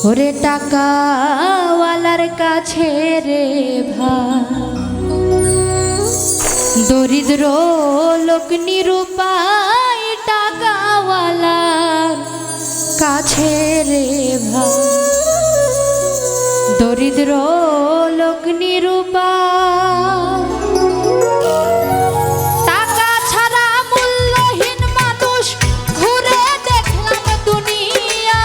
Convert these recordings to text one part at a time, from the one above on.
ওরে টাকাওয়ালার কাছে রে ভাই দরিদ্র লোক নিরুপায় টাকাওয়ালার কাছে রে ভাই দরিদ্র লোক নিরুপায় টাকা ছাড়া মূল্যহীন মানুষ ঘুরে দেখলাম দুনিয়া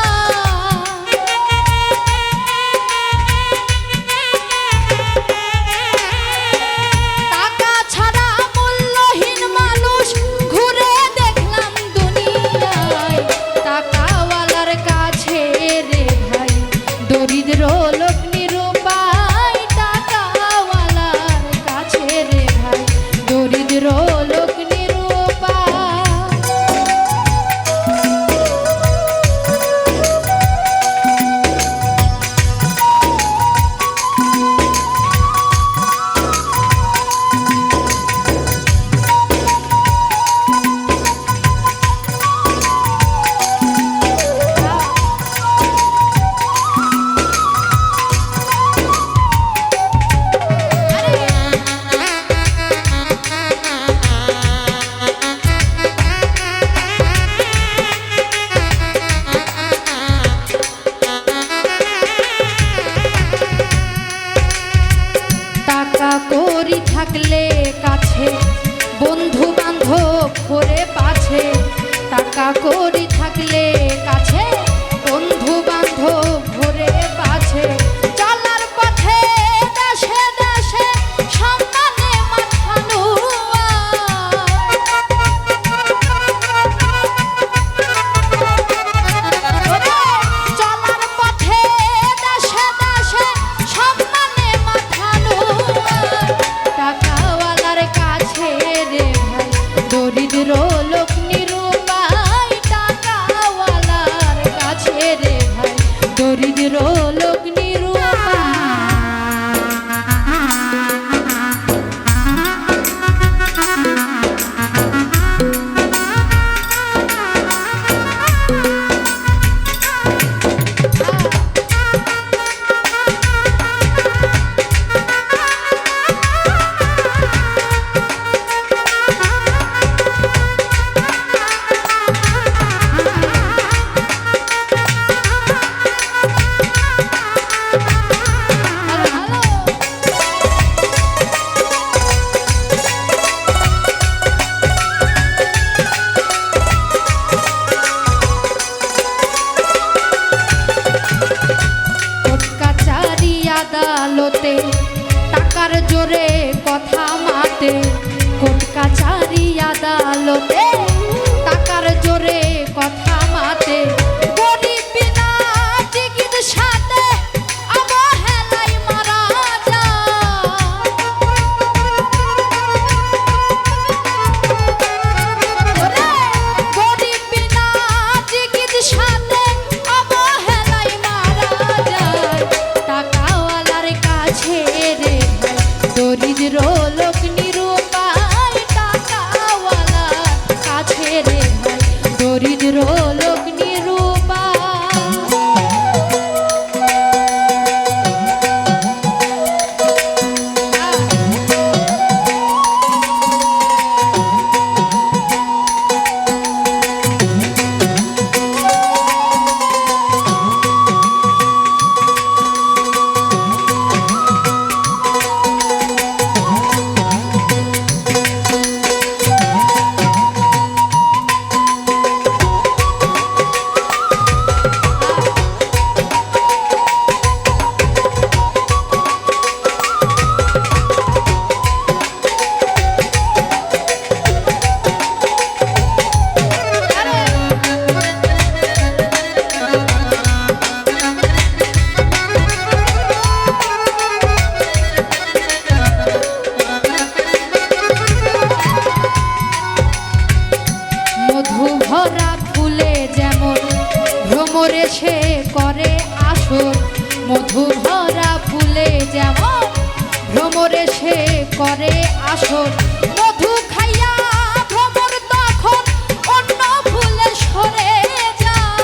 টাকা ছাড়া মূল্যহীন মানুষ ঘুরে দেখলাম দুনিয়ায় টাকাওয়ালার কাছে রে ভাই দরিদ্র লোক নিরুপায় টাকাওয়ালার কাছে রে ভাই দরিদ্র লোক নিরুপায় টাকা করি থাকলে কাছে বন্ধু বান্ধব করে পাছে টাকা করি থাকলে কাছে বন্ধু বান্ধব ঘুরে পাছে চলার পথে দেশে দেশে সম্মানে মাথা নুয়া চলার পথে দেশে দেশে সম্মানে মাথা নুয়া টাকাওয়ালার কাছে রে ভাই দরিদ্র লোক নিরুপায় টাকাওয়ালার কাছে রে ভাই দরিদ্র লোক নিরুপায় আদালতে টাকার জোরে কথা মাতে কোর্ট কাছারি আদালতে টাকার জোরে কথা মাতে গরিব বিনা চিকিৎসাতে অবহেলায় মারা যায় গরিব বিনা চিকিৎসাতে অবহেলায় মারা যায় টাকাওয়ালার কাছে রে ভাই দরিদ্র লোক নিরুপায় টাকাওয়ালার কাছে রে ভাই দরিদ্র লোক নিরুপায় ভরা ফুলে যেমন ভ্রমরে সে করে আসর মধু ভরা ফুলে যেমন ভ্রমরে সে করে আসর মধু খাইয়া ভ্রমর তখন অন্য ফুলে সরে যায়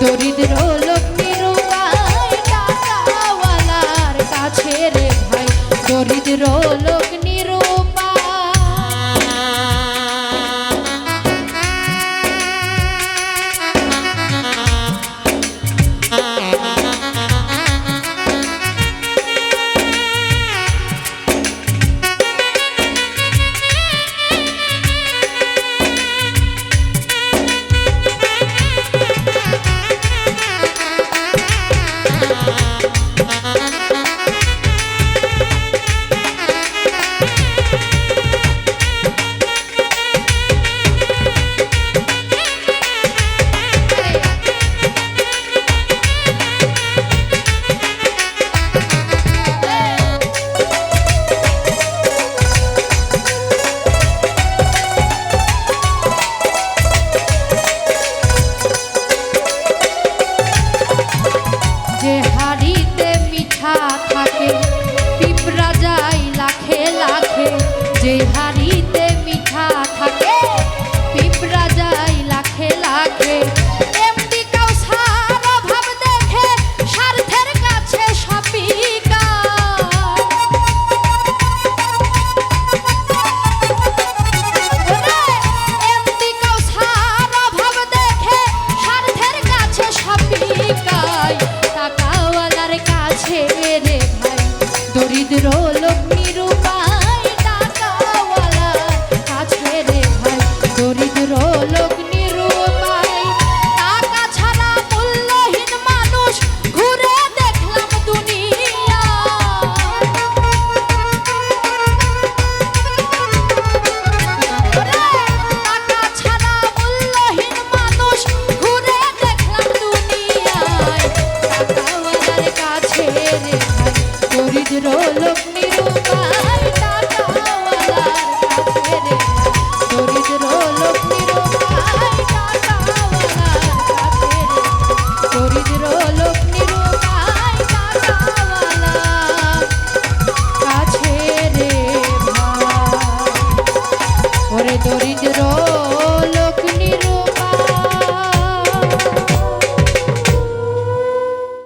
দরিদ্র লোক নিরুপায় টাকাওয়ালার কাছে রে ভাই, দরিদ্র লোক নিরুপায়। যে হাড়িতে মিঠা থাকে পিঁপড়া যায় লাখে লাখে, যে হাড়িতে মিঠা থাকে পিঁপড়া যায় লাখে লাখে। এমডি কাউসার অভাব দেখে স্বার্থের কাছে সপিকা, এমডি কাউসার অভাব দেখে স্বার্থের কাছে সপিকা।